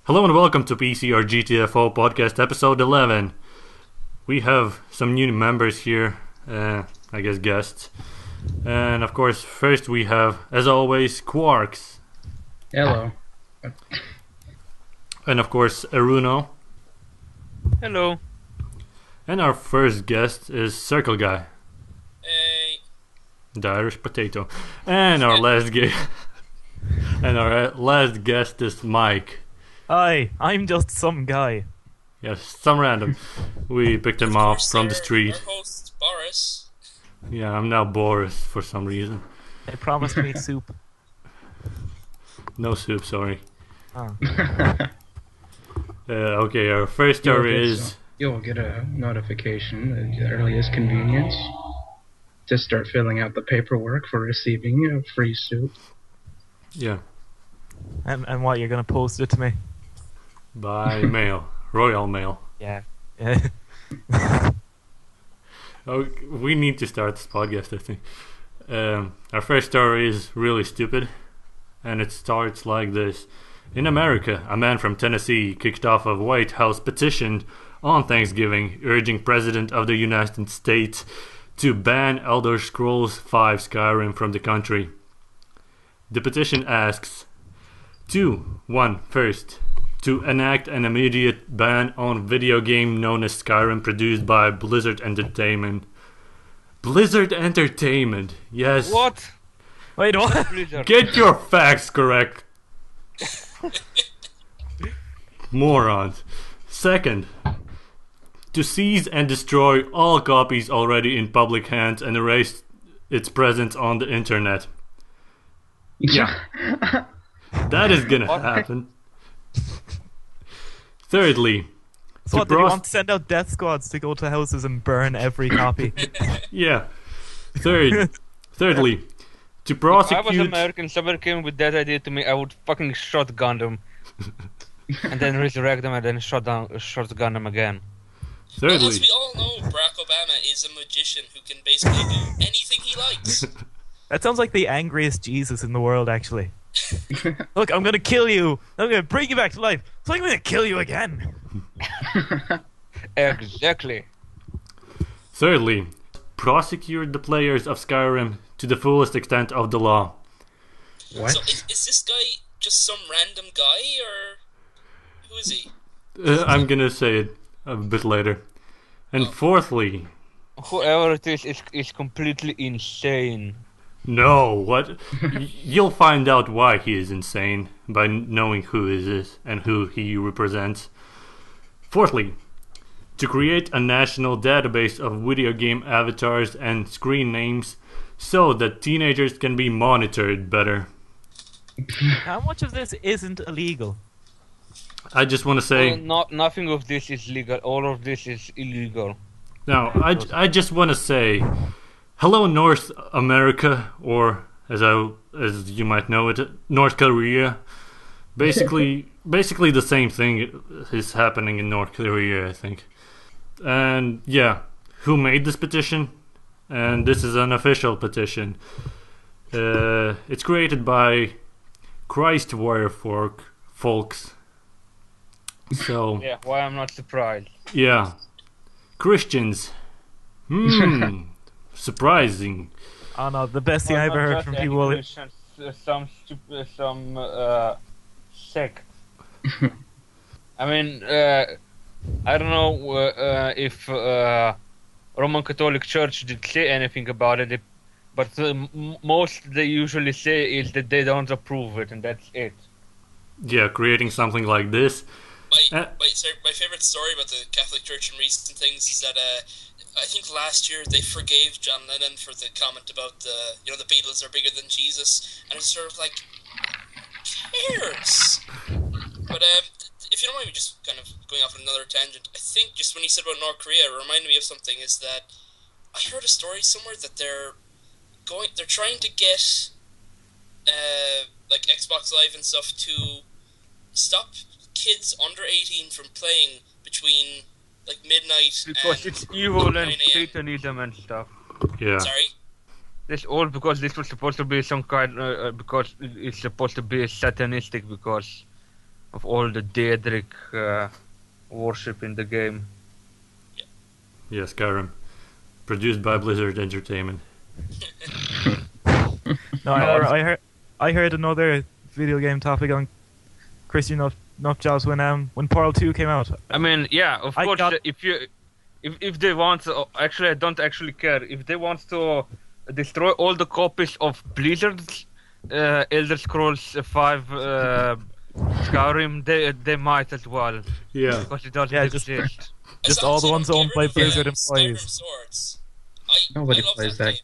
Hello and welcome to PCorGTFO podcast episode 11. We have some new members here, I guess guests. And of course, first we have, as always, Qarx. Hello. And of course, Erunno. Hello. And our first guest is CircleGuy, Hey. the Irish potato. And our last guest is Mike. Hi, I'm just some guy. Yes, some random. We picked him up from the street. Our host, Boris. Yeah, I'm now Boris for some reason. They promised me soup. No soup, sorry. Oh. Okay, our first story is... You'll get a notification at the earliest convenience to start filling out the paperwork for receiving a free soup. Yeah, And what, you're gonna post it to me? by mail. Royal mail. Yeah. Oh, we need to start this podcast, I think. Our first story is really stupid, and it starts like this. In America, a man from Tennessee kicked off a White House petition on Thanksgiving urging President of the United States to ban Elder Scrolls V Skyrim from the country. The petition asks 1. First, to enact an immediate ban on video game known as Skyrim produced by Blizzard Entertainment. Blizzard Entertainment, yes. What? Wait, what? Get your facts correct. Morons. Second, to seize and destroy all copies already in public hands and erase its presence on the internet. Yeah. That is gonna happen. Thirdly, So what, do you want to send out death squads to go to houses and burn every copy? yeah. Thirdly, to If I was prosecute... American, somebody came with that idea to me, I would fucking shotgun them. And then resurrect them and then shotgun them again. Well, Thirdly, as we all know, Barack Obama is a magician who can basically do anything he likes. That sounds like the angriest Jesus in the world, actually. Look, I'm gonna kill you. I'm gonna bring you back to life. So I'm gonna kill you again. Exactly. thirdly, prosecute the players of Skyrim to the fullest extent of the law. What? So is this guy just some random guy, or who is he? I'm gonna say it a bit later. And fourthly, Whoever it is completely insane. no, what? You'll find out why he is insane by knowing who he is and who he represents. Fourthly, to create a national database of video game avatars and screen names so that teenagers can be monitored better. How much of this isn't illegal? I just want to say... Nothing of this is legal. All of this is illegal. Now, I just want to say, hello North America, or as you might know it, North Korea. Basically the same thing is happening in North Korea, I think. And yeah, who made this petition? And this is an official petition. It's created by Christwire folks. So Yeah, why I'm not surprised. yeah. Christians. Surprising. Oh no, the best thing I ever heard from people. Some sect. I mean, I don't know if Roman Catholic Church did say anything about it, but most they usually say is that they don't approve it, and that's it. Yeah, creating something like this. My favorite story about the Catholic Church and recent things is that I think last year they forgave John Lennon for the comment about the Beatles are bigger than Jesus, and it's sort of like, who cares? But if you don't mind me just kind of going off on another tangent, I think just when you said about North Korea, it reminded me of something. Is that I heard a story somewhere that they're trying to get like Xbox Live and stuff to stop kids under 18 from playing between like midnight Because and it's evil 9 and a.m. Satanism and stuff. Yeah. Sorry? This all because this was supposed to be some kind, because it's supposed to be satanistic, because of all the Daedric worship in the game. Yeah, Skyrim. Produced by Blizzard Entertainment. No, I heard another video game topic on Christian Nutjobs when Portal 2 came out. I mean, yeah, of course. If they want, actually, I don't actually care. If they want to destroy all the copies of Blizzard's Elder Scrolls 5 Skyrim, they might as well. Yeah. Because it doesn't exist. Just all the ones owned by Blizzard employees. Nobody plays that.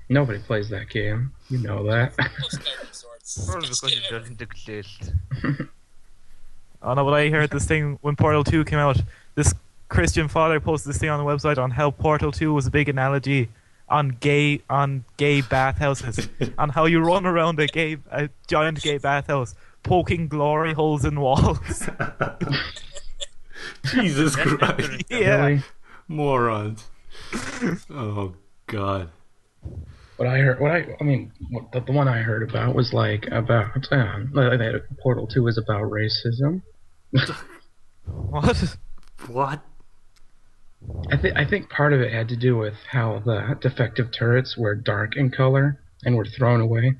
Nobody plays that game. You know that. Probably because it doesn't exist. Oh no, but I heard this thing when Portal 2 came out. This Christian father posted this thing on the website on how Portal 2 was a big analogy on gay bathhouses, on how you run around a giant gay bathhouse poking glory holes in walls. Jesus Christ. Yeah. Really? Morons. Oh God. The one I heard about was that Portal 2 is about racism. What? What? I think part of it had to do with how the defective turrets were dark in color and were thrown away,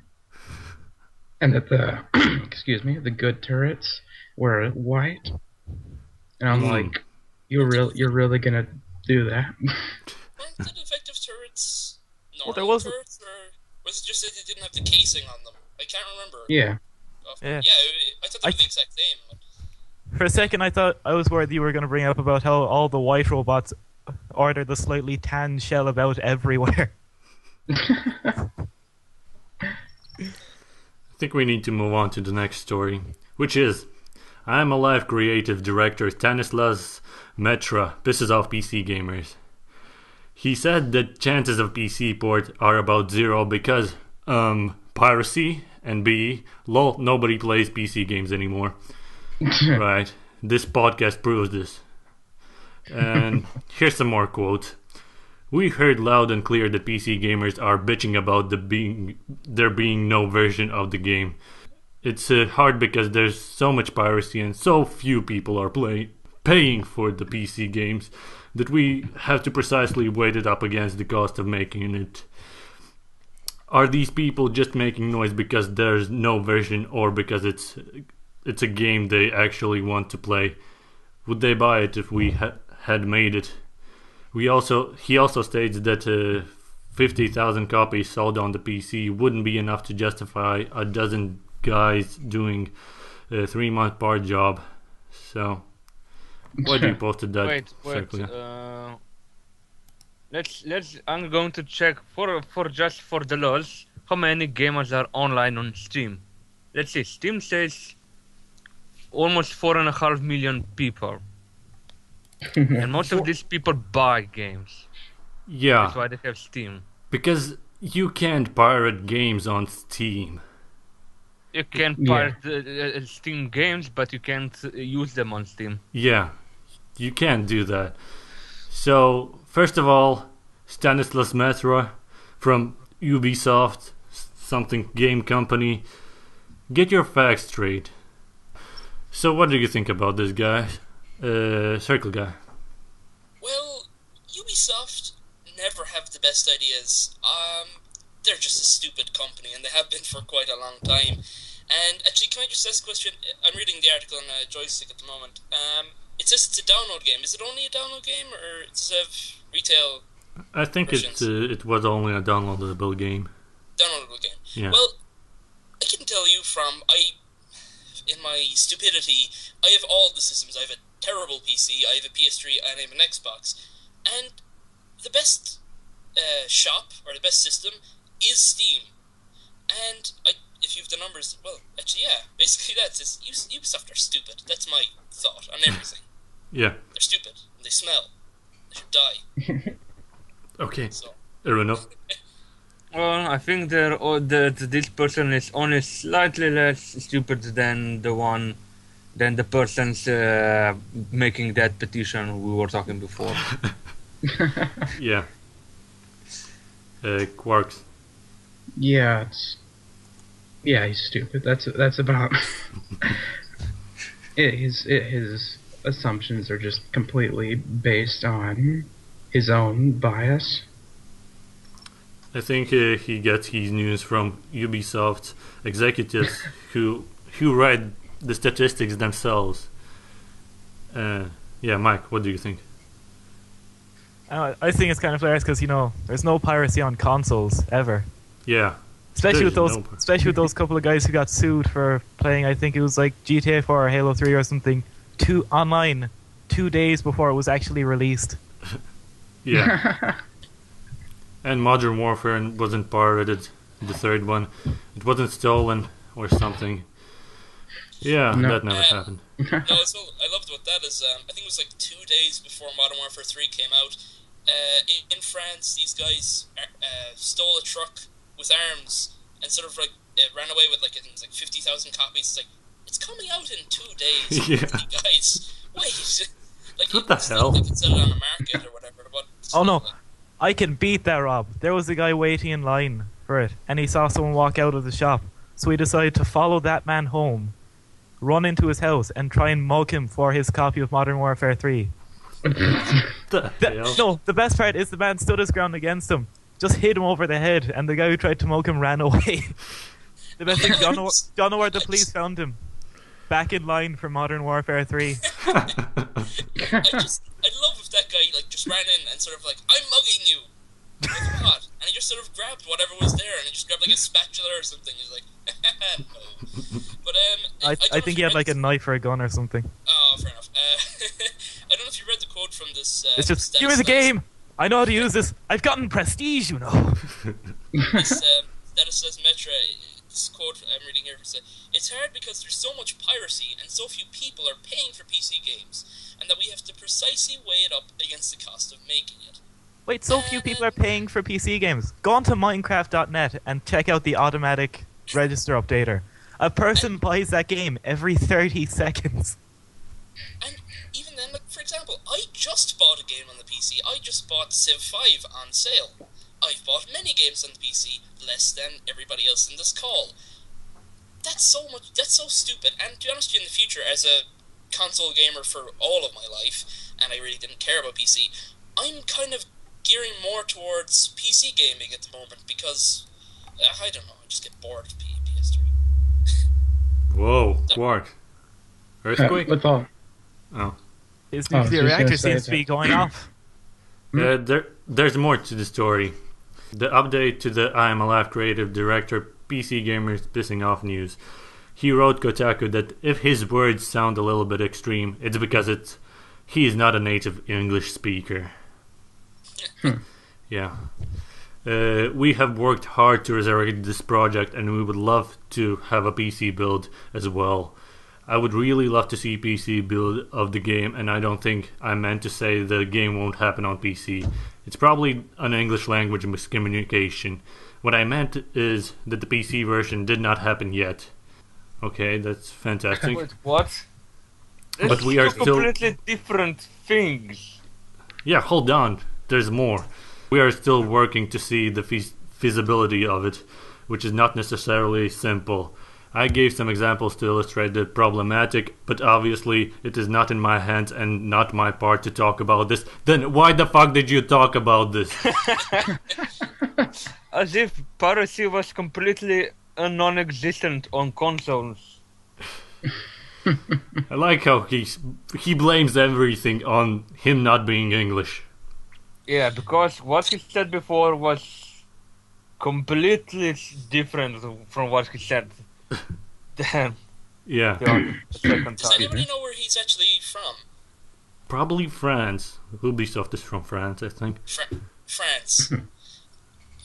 and that the the good turrets were white. And I'm like, you're really gonna do that? Weren't the defective turrets Well, there normal wasn't- turrets, or was it just that they didn't have the casing on them? I can't remember. Yeah. Yeah. I thought they were the exact same. For a second, I thought I was worried you were going to bring up about how all the white robots order the slightly tan shell about everywhere. I think we need to move on to the next story, which is I'm Alive creative director Stanislas Mettra pisses off PC gamers. He said that chances of PC port are about 0 because piracy and B, lol, nobody plays PC games anymore. Right. This podcast proves this. And here's some more quotes. We heard loud and clear that PC gamers are bitching about there being no version of the game. It's hard because there's so much piracy and so few people are paying for the PC games that we have to precisely weight it up against the cost of making it. Are these people just making noise because there's no version or because it's a game they actually want to play? Would they buy it if we had made it? He also states that 50,000 copies sold on the PC wouldn't be enough to justify a dozen guys doing a 3-month part job. So, why do you posted that? Wait. CircleGuy? Let's. I'm going to check for the lols how many gamers are online on Steam. Let's see. Steam says almost 4.5 million people, and most of these people buy games. Yeah, That's why they have Steam. because you can't pirate games on Steam. You can pirate Steam games, but you can't use them on Steam. Yeah, you can't do that. So, first of all, Stanislas Mettra from Ubisoft, something game company, get your facts straight. So, what do you think about this guy, CircleGuy? Well, Ubisoft never have the best ideas. They're just a stupid company, and they have been for quite a long time. And actually, can I just ask a question? I'm reading the article on Joystick at the moment. It says it's a download game. Is it only a download game, or does it have retail I think it was only a downloadable game. downloadable game? Yeah. Well, I can tell you in my stupidity, I have all the systems. I have a terrible PC, I have a PS3, and I have an Xbox. And the best shop, or the best system, is Steam. And if you have the numbers, well, actually, yeah, basically that's it. Ubisoft are stupid. That's my thought on everything. Yeah. They're stupid. They smell. They should die. Okay. So, Erunno. Well, I think that this person is only slightly less stupid than the persons making that petition we were talking before. Yeah. Qarx. Yeah, he's stupid. That's about. his assumptions are just completely based on his own bias. I think he gets his news from Ubisoft executives who write the statistics themselves. Yeah, Mike, what do you think? I think it's kind of hilarious because there's no piracy on consoles ever. Yeah, Especially with there's those, no especially with those couple of guys who got sued for playing. I think it was like GTFO or Halo 3 or something, online 2 days before it was actually released. Yeah. And Modern Warfare wasn't pirated, the third one. It wasn't stolen or something. Yeah, No. that never happened. No, I loved what that is. I think it was like 2 days before Modern Warfare 3 came out. In France, these guys stole a truck with arms and sort of like ran away with like I think it was like 50,000 copies. It's like it's coming out in 2 days. Yeah. You guys, wait. Like What the hell? They could sell it on the market or whatever. But Oh no, I can beat that, Rob. There was a guy waiting in line for it, and he saw someone walk out of the shop, so he decided to follow that man home, run into his house, and try and mug him for his copy of Modern Warfare 3. The hell? No, the best part is the man stood his ground against him, just hit him over the head, and the guy who tried to mug him ran away. The best thing, do you know where the police found him? Back in line for Modern Warfare 3. I'd love if that guy like just ran in and sort of like I'm mugging you. Like, what? And he just sort of grabbed whatever was there and he just grabbed like a spatula or something. He's like, no. But I think he had like a knife or a gun or something. Oh, fair enough. I don't know if you read the quote from this. It's just, give me the game! I know how to use this. I've gotten prestige, you know. This Stanislas Mettra, this quote I'm reading here says, "It's hard because there's so much piracy and so few people are paying for PC games, and that we have to precisely weigh it up against the cost of making it." Wait, so few people are paying for PC games. Go on to Minecraft.net and check out the automatic register updater. A person buys that game every 30 seconds. And even then, like for example, I just bought a game on the PC. I just bought Civ 5 on sale. I've bought many games on the PC, less than everybody else in this call. That's so stupid. And to be honest with you, in the future, as a console gamer for all of my life, and I really didn't care about PC, I'm kind of gearing more towards PC gaming at the moment because, I don't know, I just get bored of PS3. Whoa, Quark. Earthquake? With all, Oh. His I was nuclear just gonna reactor say seems to be going off. There's more to the story. The update to the I Am Alive creative director PC Gamer's pissing off news. He wrote Kotaku that if his words sound a little bit extreme, it's because he is not a native English speaker. Yeah. We have worked hard to resurrect this project and we would love to have a PC build as well. I would really love to see PC build of the game, and I don't think I meant to say the game won't happen on PC. It's probably an English language miscommunication. What I meant is that the PC version did not happen yet. Okay, that's fantastic. Wait, what? But we are still... completely different things. Yeah, hold on. There's more. We are still working to see the feasibility of it, which is not necessarily simple. I gave some examples to illustrate the problematic, but obviously it is not in my hands and not my part to talk about this. Then why the fuck did you talk about this? As if Piracy was completely non-existent on consoles. I like how he blames everything on him not being English. Yeah, because what he said before was completely different from what he said. Damn. Yeah. The second Does time. anybody know where he's actually from? Probably France. Ubisoft is from France, I think. France.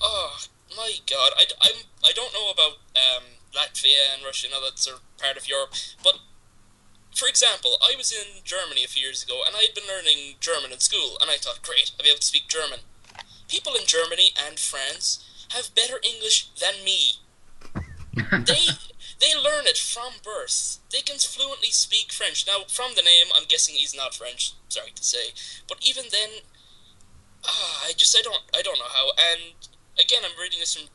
Oh my god, I don't know about Latvia and Russia and all that sort of part of Europe, but for example, I was in Germany a few years ago and I had been learning German in school, and I thought, great, I'll be able to speak German. People in Germany and France have better English than me. They learn it from birth. They can fluently speak French. Now, from the name, I'm guessing he's not French. Sorry to say, but even then, I don't know how. And again, I'm reading this from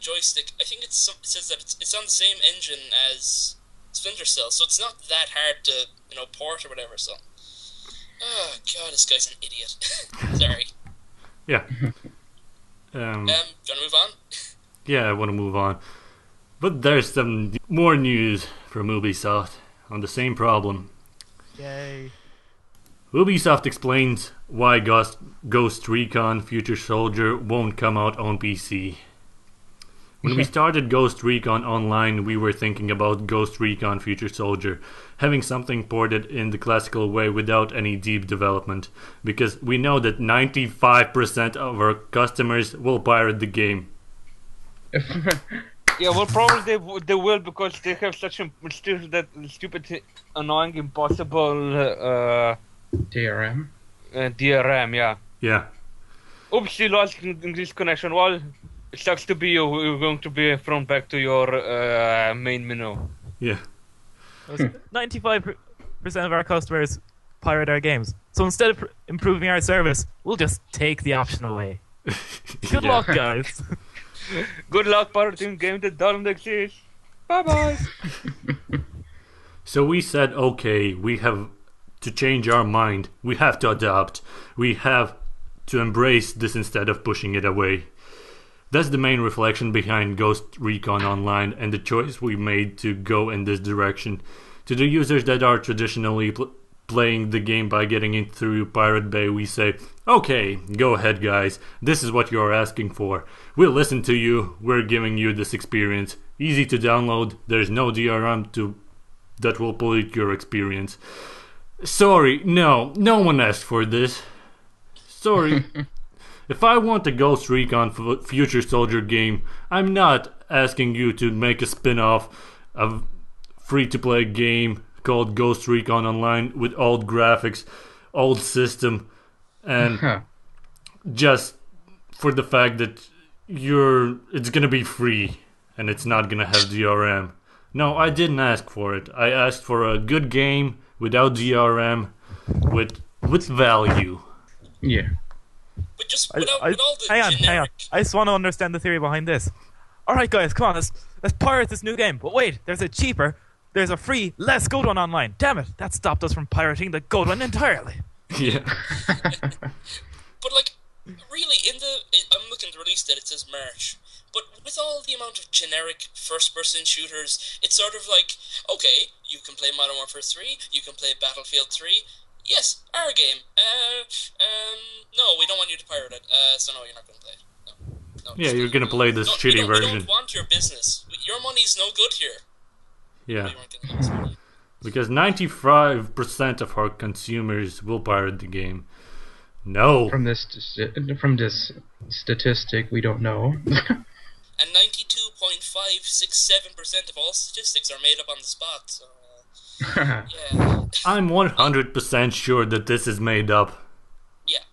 Joystick. I think it says that it's on the same engine as Splinter Cell, so it's not that hard to port or whatever. So, oh god, this guy's an idiot. Sorry. Yeah. Do you want to move on? Yeah, I want to move on. But there's some more news from Ubisoft on the same problem. Yay. Ubisoft explains why Ghost Recon Future Soldier won't come out on PC. When we started Ghost Recon Online, we were thinking about Ghost Recon Future Soldier, having something ported in the classical way without any deep development, because we know that 95% of our customers will pirate the game. Yeah, well, probably they will because they have such still that stupid, annoying, impossible DRM. DRM. Yeah. Yeah. Oops, you lost English connection. Well, it sucks to be you. You're going to be thrown back to your main menu. Yeah. 95% of our customers pirate our games. So instead of improving our service, we'll just take the option away. Good luck, guys. Good luck pirating game that doesn't exist. Bye bye. So we said, okay, we have to change our mind. We have to adapt. We have to embrace this instead of pushing it away. That's the main reflection behind Ghost Recon Online and the choice we made to go in this direction. To the users that are traditionally playing the game by getting it through Pirate Bay, we say, okay, go ahead guys, this is what you're asking for. We'll listen to you, we're giving you this experience. Easy to download, there's no DRM that will pollute your experience. Sorry, no one asked for this. Sorry. If I want a Ghost Recon Future Soldier game, I'm not asking you to make a spin-off of free-to-play game called Ghost Recon Online with old graphics, old system, and just for the fact that it's gonna be free and it's not gonna have DRM. No, I didn't ask for it. I asked for a good game without DRM, with value. Yeah. But just without all the hang on. generic... I just want to understand the theory behind this. Alright guys, come on, let's pirate this new game. But wait, there's a cheaper, there's a free, less good one online. Damn it, that stopped us from pirating the good one entirely. Yeah. But like, really, I'm looking at the release date, it says March. But with all the amount of generic first-person shooters, it's sort of like, okay, you can play Modern Warfare 3, you can play Battlefield 3. Yes, our game. No, we don't want you to pirate it. So no, you're not going to play it. No, Yeah, you're gonna play this shitty version. We don't want your business. Your money's no good here. Yeah. Because 95% of our consumers will pirate the game. No. From this statistic, we don't know. And 92.567% of all statistics are made up on the spot. So, yeah. I'm 100% sure that this is made up. Yeah.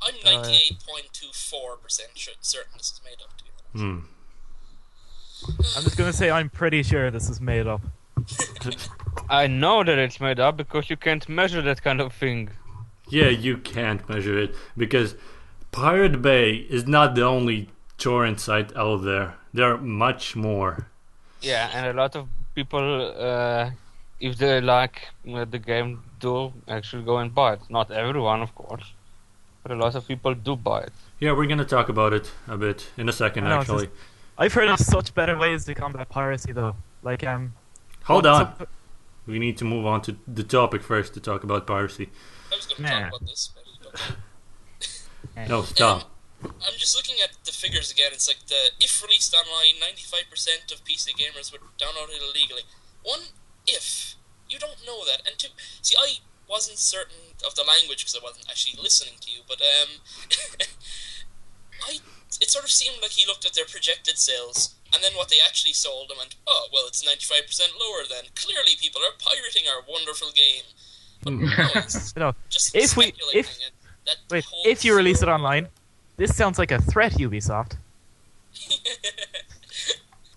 I'm 98.24% certain this is made up. To be honest. I'm just gonna say I'm pretty sure this is made up. I know that it's made up because you can't measure that kind of thing. Yeah, you can't measure it because Pirate Bay is not the only torrent site out there. There are much more. Yeah, and a lot of people, if they like the game, do actually go and buy it. Not everyone, of course, but a lot of people do buy it. Yeah, we're gonna talk about it a bit in a second, actually. I've heard of such better ways to combat piracy, though. Like, Hold on. We need to move on to the topic first to talk about piracy. I was going to talk about this, but No, stop. I'm just looking at the figures again. It's like if released online, 95% of PC gamers would download it illegally. One, if you don't know that, and two, see, I wasn't certain of the language because I wasn't actually listening to you, but it sort of seemed like he looked at their projected sales and then what they actually sold and went, oh, well, it's 95% lower then. Clearly people are pirating our wonderful game. But no, it's just speculating. If you release it online, this sounds like a threat, Ubisoft.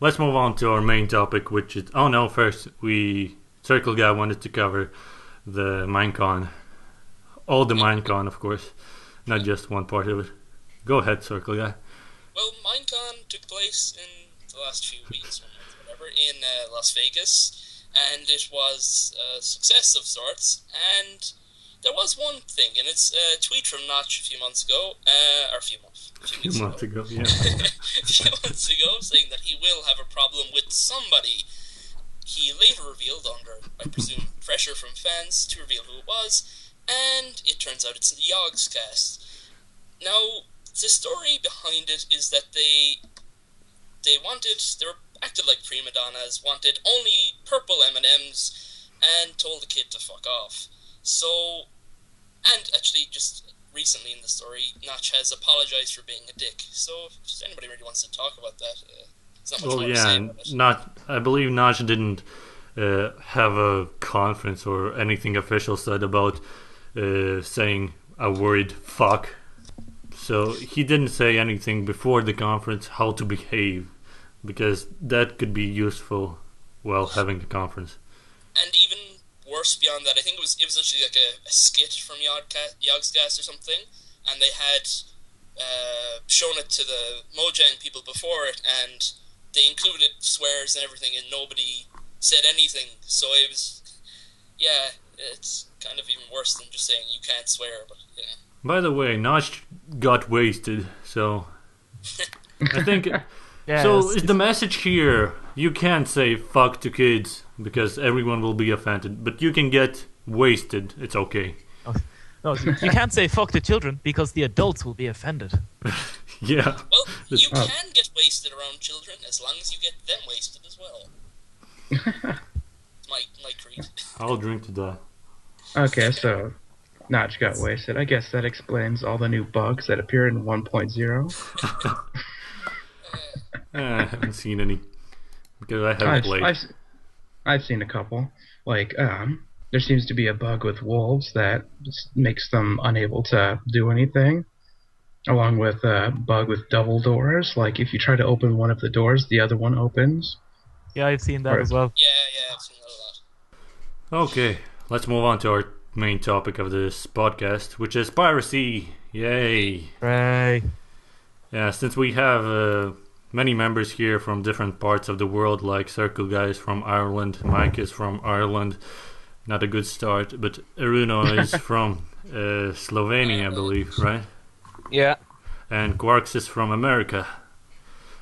Let's move on to our main topic, which is... Oh no, first, CircleGuy wanted to cover the Minecon. All the Minecon, of course. Not just one part of it. Go ahead, CircleGuy. Well, Minecon took place in the last few weeks, or whatever, in Las Vegas. and it was a success of sorts. And there was one thing, and it's a tweet from Notch a few months ago, or a few months ago, yeah. a few months ago, saying that he will have a problem with somebody. He later revealed, under, I presume, pressure from fans, to reveal who it was, and it turns out it's the Yogscast. Now, the story behind it is that they were acted like prima donnas, wanted only purple M&Ms, and told the kid to fuck off. So, and actually, just recently in the story, Notch has apologized for being a dick. So, if anybody really wants to talk about that, there's not much more to say about it. I believe Notch didn't have a conference or anything official said about saying a word fuck. So he didn't say anything before the conference how to behave, because that could be useful while having a conference. And even worse beyond that, I think it was actually like a skit from Yogscast or something, and they had shown it to the Mojang people before it, and they included swears and everything, and nobody said anything. So it was, yeah, it's kind of even worse than just saying you can't swear, but yeah. By the way, Notch got wasted, so I think... Yeah, so is the message here, you can't say fuck to kids because everyone will be offended, but you can get wasted, it's okay. No, you can't say fuck to children because the adults will be offended. Yeah. Well, you can get wasted around children as long as you get them wasted as well. my creed. I'll drink to that. Okay, so Notch got wasted. I guess that explains all the new bugs that appear in 1.0. I haven't seen any because I haven't played. I've seen a couple. Like, there seems to be a bug with wolves that just makes them unable to do anything, along with a bug with double doors. Like, if you try to open one of the doors, the other one opens. Yeah, I've seen that as well. Yeah, I've seen that a lot. Okay, let's move on to our main topic of this podcast, which is piracy. Yay! Right. Yeah, since we have many members here from different parts of the world, like CircleGuy is from Ireland, Mike is from Ireland, not a good start, but Erunno is from Slovenia, I believe, right? Yeah. And Qarx is from America.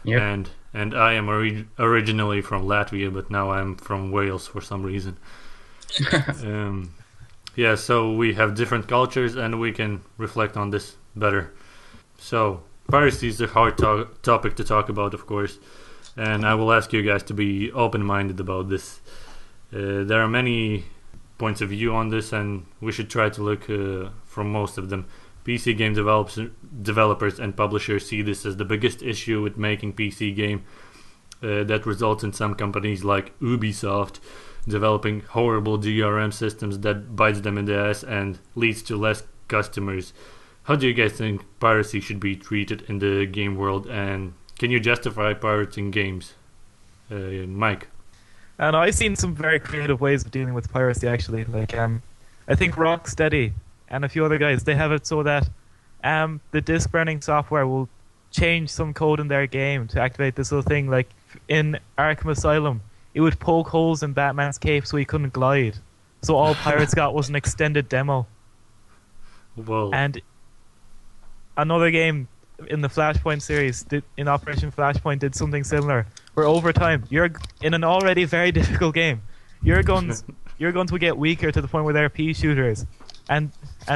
Yep. And I am originally from Latvia, but now I'm from Wales for some reason. Yeah, so we have different cultures and we can reflect on this better. So, piracy is a hard topic to talk about, of course, and I will ask you guys to be open-minded about this. There are many points of view on this, and we should try to look from most of them. PC game developers and publishers see this as the biggest issue with making PC game. That results in some companies like Ubisoft developing horrible DRM systems that bites them in the ass and leads to less customers. How do you guys think piracy should be treated in the game world, and can you justify pirating games? Mike? And I've seen some very creative ways of dealing with piracy, actually. Like, I think Rocksteady and a few other guys, they have it so that the disk burning software will change some code in their game to activate this little thing. Like in Arkham Asylum, it would poke holes in Batman's cape so he couldn't glide. So all pirates got was an extended demo. Whoa. And another game in the Flashpoint series, in Operation Flashpoint, did something similar. Where over time, you're in an already very difficult game, your guns will get weaker to the point where they're pea shooters, and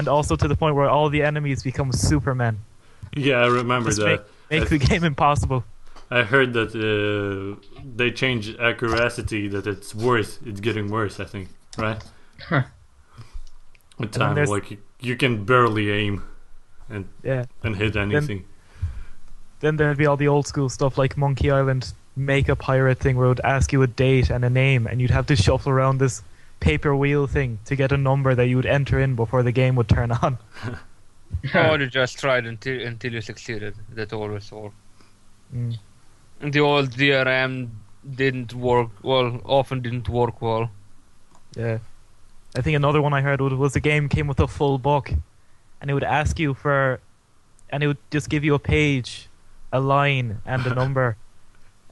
also to the point where all the enemies become Supermen. Yeah, I remember that. Make the game impossible. I heard that they changed accuracy, that it's worse. It's getting worse, I think. Right? Huh. With time, like you can barely aim and hit anything. Then there'd be all the old school stuff like Monkey Island, make a pirate thing where it would ask you a date and a name, and you'd have to shuffle around this paper wheel thing to get a number that you would enter in before the game would turn on. Or you just tried until you succeeded. That always worked. Mm. And the old DRM didn't work well, often didn't work well. Yeah. I think another one I heard was the game came with a full book, and it would ask you and it would just give you a page, a line, and a number.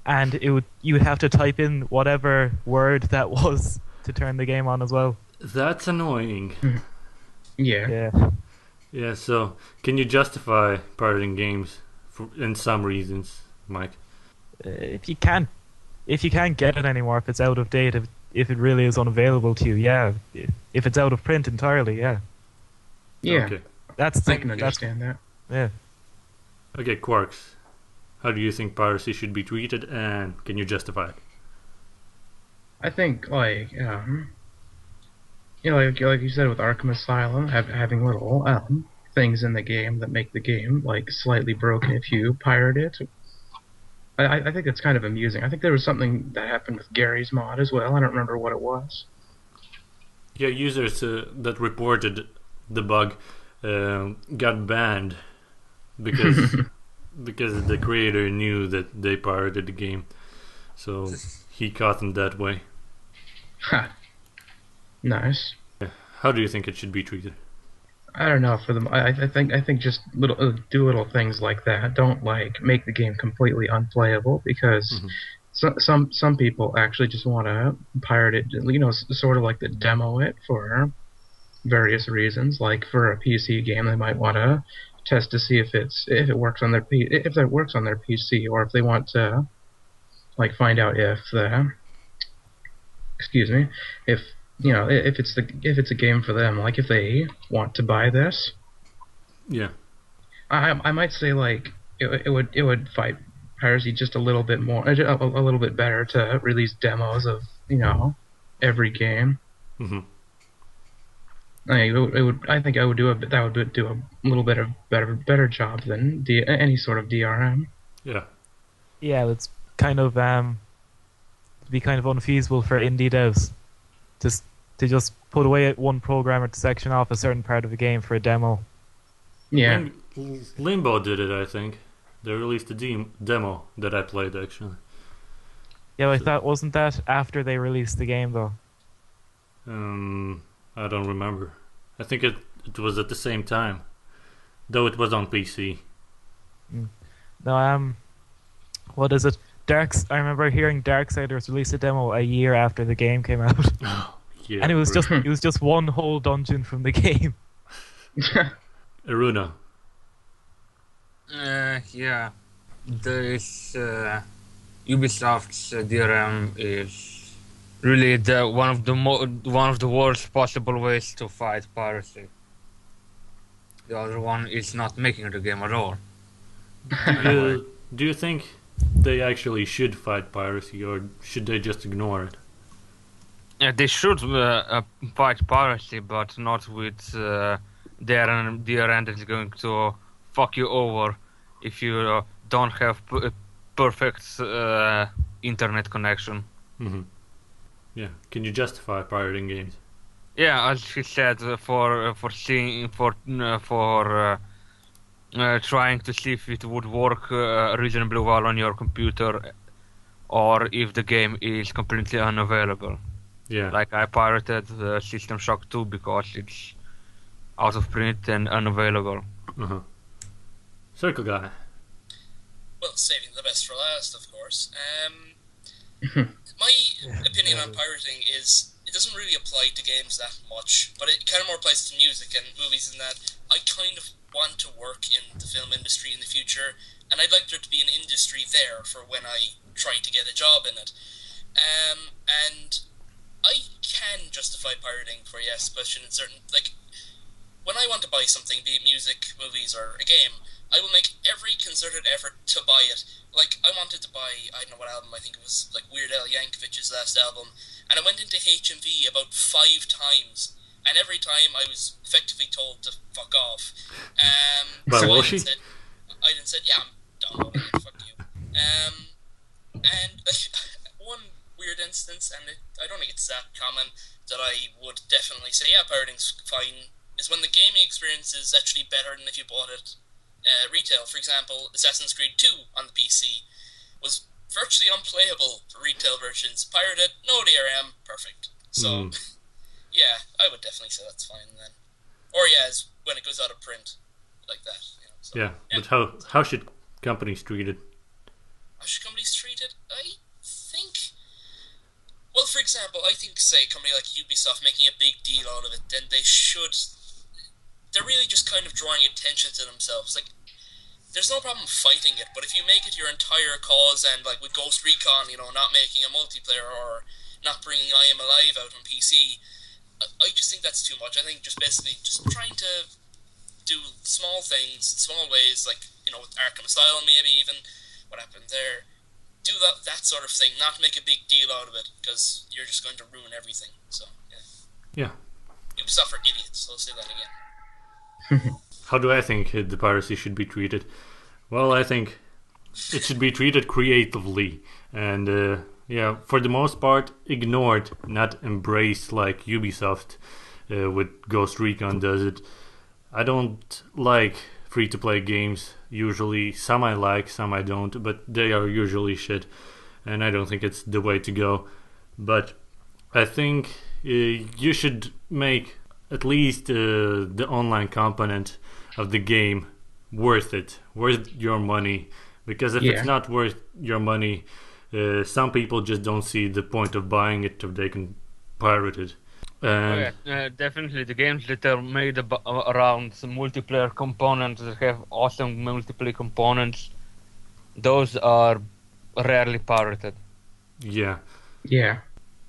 and you would have to type in whatever word that was to turn the game on as well. That's annoying. Yeah. Yeah. Yeah, so can you justify pirating games in some reasons, Mike? If you can't get it anymore, if it's out of date, if it really is unavailable to you, yeah. If it's out of print entirely, yeah. Yeah. Okay. I can understand that. Yeah. Okay, Qarx. How do you think piracy should be treated, and can you justify it? I think, like you said with Arkham Asylum, having little things in the game that make the game like slightly broken if you pirate it. I think it's kind of amusing. I think there was something that happened with Gary's mod as well. I don't remember what it was. Yeah, users that reported the bug got banned because because the creator knew that they pirated the game, so he caught them that way. Ha. Nice. How do you think it should be treated? I don't know for them. I think just do little things like that. Don't like make the game completely unplayable because some people actually just want to pirate it. You know, sort of like to demo it for various reasons. Like for a PC game, they might want to test to see if it works on their PC, or if they want to like find out if if you know if it's a game for them, like if they want to buy this. Yeah, I might say like it would fight piracy just a little bit more, a little bit better to release demos of every game. Mm-hmm. I think I would do a little bit of better job than any sort of DRM. Yeah. Yeah, it's kind of be kind of unfeasible for indie devs to just put away one programmer to section off a certain part of a game for a demo. Yeah. Limbo did it, I think. They released a demo that I played, actually. Yeah, I thought, wasn't that after they released the game, though? I don't remember. I think it was at the same time, though it was on PC. No, what is it? I remember hearing Darksiders release a demo a year after the game came out. Yeah, and it was just one whole dungeon from the game. Erunno. Yeah. This Ubisoft's DRM is really one of the worst possible ways to fight piracy. The other one is not making the game at all. Do you think they actually should fight piracy, or should they just ignore it? Yeah, they should fight piracy, but not with DRM that is going to fuck you over if you don't have perfect internet connection. Mm-hmm. Yeah, can you justify pirating games? Yeah, as he said, for trying to see if it would work reasonably well on your computer, or if the game is completely unavailable. Yeah. Like I pirated System Shock 2 because it's out of print and unavailable. Uh-huh. CircleGuy. Well, saving the best for last, of course. My opinion on pirating is it doesn't really apply to games that much, but it kind of more applies to music and movies in that I kind of want to work in the film industry in the future, and I'd like there to be an industry there for when I try to get a job in it. And I can justify pirating for yes question in certain, like, when I want to buy something, be it music, movies, or a game, I will make every concerted effort to buy it. Like, I wanted to buy, I don't know what album, I think it was, like, Weird Al Yankovic's last album, and I went into HMV about 5 times, and every time I was effectively told to fuck off. But so was she? I then said, yeah, I'm downloading it, fuck you. And one weird instance, and I don't think it's that common, that I would definitely say, yeah, pirating's fine, is when the gaming experience is actually better than if you bought it retail. For example, Assassin's Creed 2 on the PC was virtually unplayable for retail versions. Pirated, no DRM, perfect. So, yeah, I would definitely say that's fine then. Or yeah, it's when it goes out of print, like that. You know, so, Yeah, but how should companies treat it? how should companies treat it? I think... Well, for example, I think, say, a company like Ubisoft making a big deal out of it, then they should... They're really just kind of drawing attention to themselves. Like, there's no problem fighting it, but if you make it your entire cause, and like with Ghost Recon, not making a multiplayer or not bringing I Am Alive out on PC, I just think that's too much. I think just basically just trying to do small things, small ways, like, with Arkham Asylum maybe even, what happened there, do that sort of thing, not make a big deal out of it, because you're just going to ruin everything. So, yeah. Yeah. Ubisoft are idiots, I'll say that again. How do I think the piracy should be treated? Well, I think it should be treated creatively and, for the most part, ignored, not embraced like Ubisoft with Ghost Recon does it. I don't like free-to-play games, usually. Some I like, some I don't, but they are usually shit, and I don't think it's the way to go. But I think you should make at least the online component of the game worth your money, because if it's not worth your money, some people just don't see the point of buying it if they can pirate it. Definitely the games that are made around some multiplayer components that have awesome multiplayer components, those are rarely pirated. Yeah,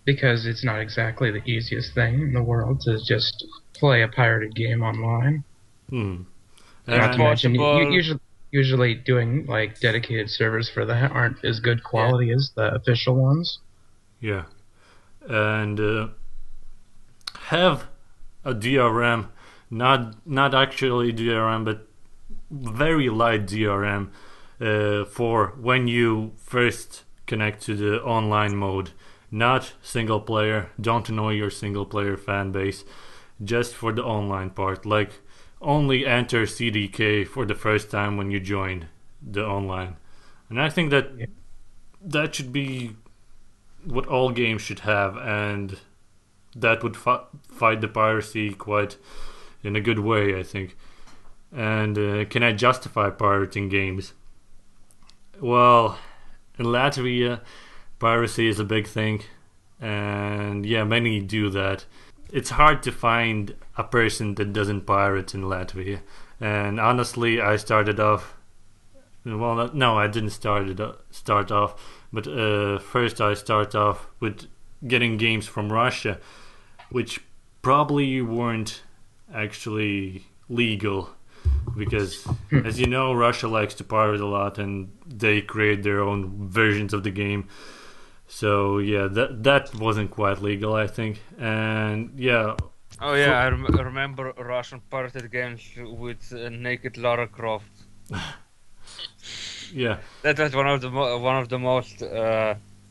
because it's not exactly the easiest thing in the world to just play a pirated game online. Not to mention, usually doing like dedicated servers for that aren't as good quality as the official ones. Yeah, and have a DRM, not actually DRM, but very light DRM for when you first connect to the online mode. Not single player. Don't annoy your single player fan base. Just for the online part. Like, only enter CDK for the first time when you join the online. And I think that should be what all games should have, and that would fight the piracy quite in a good way, I think. And can I justify pirating games? Well, in Latvia, piracy is a big thing, and many do that. It's hard to find a person that doesn't pirate in Latvia. And honestly, I started off... Well, no, I didn't start off. But first I start off with getting games from Russia, which probably weren't actually legal. Because, as you know, Russia likes to pirate a lot, and they create their own versions of the game. So that wasn't quite legal, I think. And I remember Russian pirated games with naked Lara Croft. That was one of the most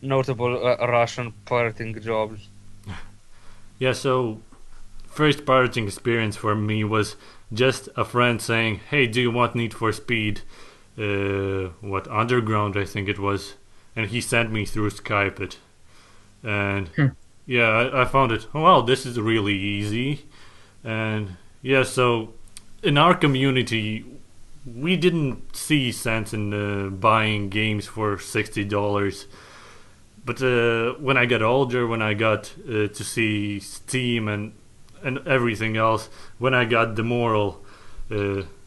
notable Russian pirating jobs. So first pirating experience for me was just a friend saying, "Hey, do you want Need for Speed? Underground, I think it was." And he sent me through Skype it. And I found it, oh wow, this is really easy. And so in our community, we didn't see sense in buying games for $60. But when I got older, when I got to see Steam and everything else, when I got the moral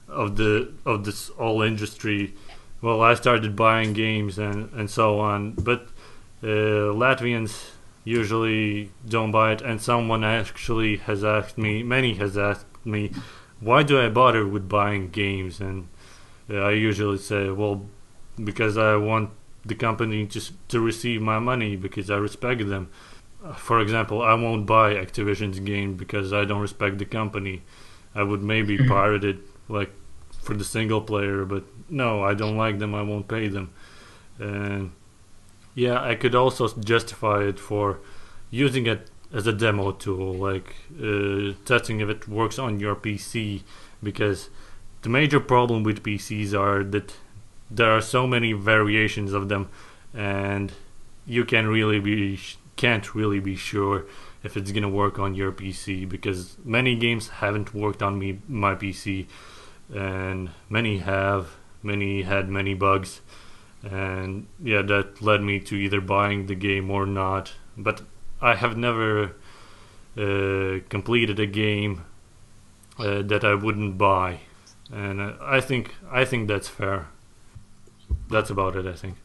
of this whole industry, well, I started buying games and so on. But Latvians usually don't buy it, and someone actually has asked me, why do I bother with buying games? And I usually say, well, because I want the company to receive my money, because I respect them. For example, I won't buy Activision's game because I don't respect the company. I would maybe pirate it, like, for the single player, but no, I don't like them, I won't pay them. And I could also justify it for using it as a demo tool, like testing if it works on your PC, because the major problem with PCs are that there are so many variations of them, and you can't really be sure if it's gonna work on your PC, because many games haven't worked on my PC, and many had many bugs, and yeah, that led me to either buying the game or not. But I have never completed a game that I wouldn't buy, and I think that's fair. That's about it, I think.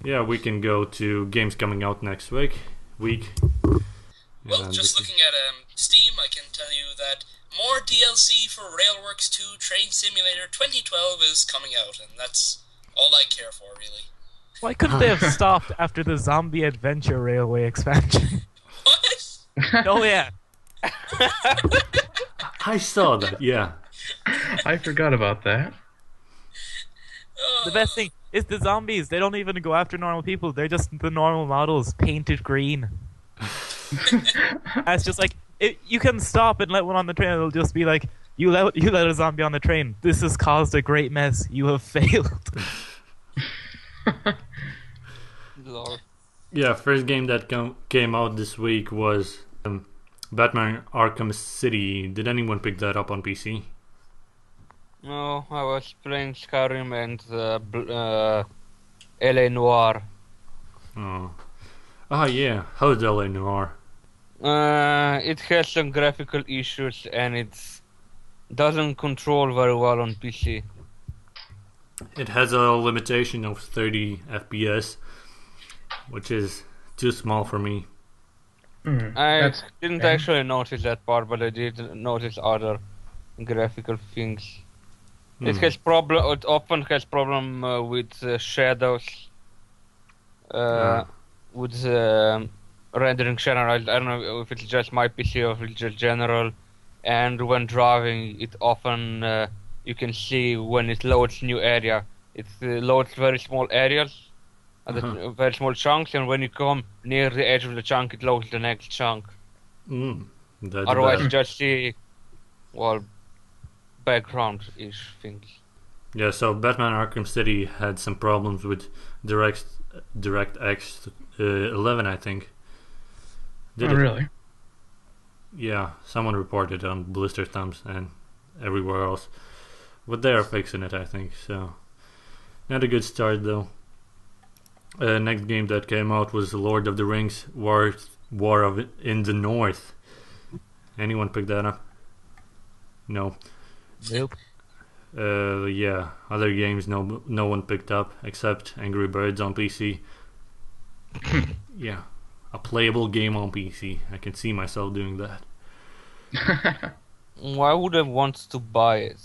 Yeah, we can go to games coming out next week. Well, just looking at Steam, I can tell you that more DLC for Railworks 2 Train Simulator 2012 is coming out, and that's all I care for, really. Why couldn't they have stopped after the Zombie Adventure Railway expansion? What? Oh yeah. I saw that. Yeah. I forgot about that. The best thing is the zombies. They don't even go after normal people. They're just the normal models painted green. It's just like you can stop and let one on the train. It'll just be like you let a zombie on the train. This has caused a great mess. You have failed. Lord. Yeah, first game that came out this week was Batman Arkham City. Did anyone pick that up on PC? No, I was playing Skyrim and LA Noir. Oh. Ah, yeah. How's LA Noir? It has some graphical issues and it doesn't control very well on PC. It has a limitation of 30 FPS, which is too small for me. I didn't actually notice that part, but I did notice other graphical things. It has It often has problem with shadows. With rendering general. I don't know if it's just my PC or if it's just general. And when driving, it often you can see when it loads new area. It loads very small areas, very small chunks, and when you come near the edge of the chunk, it loads the next chunk. Otherwise, you just see, background-ish things. Yeah, so Batman Arkham City had some problems with DirectX 11, I think. Really? Yeah, someone reported on Blister Thumbs and everywhere else. But they are fixing it, I think, so... Not a good start, though. Next game that came out was Lord of the Rings War in the North. Anyone pick that up? No. Nope. Yeah, other games no one picked up except Angry Birds on PC. Yeah, a playable game on PC. I can see myself doing that. Why would I want to buy it?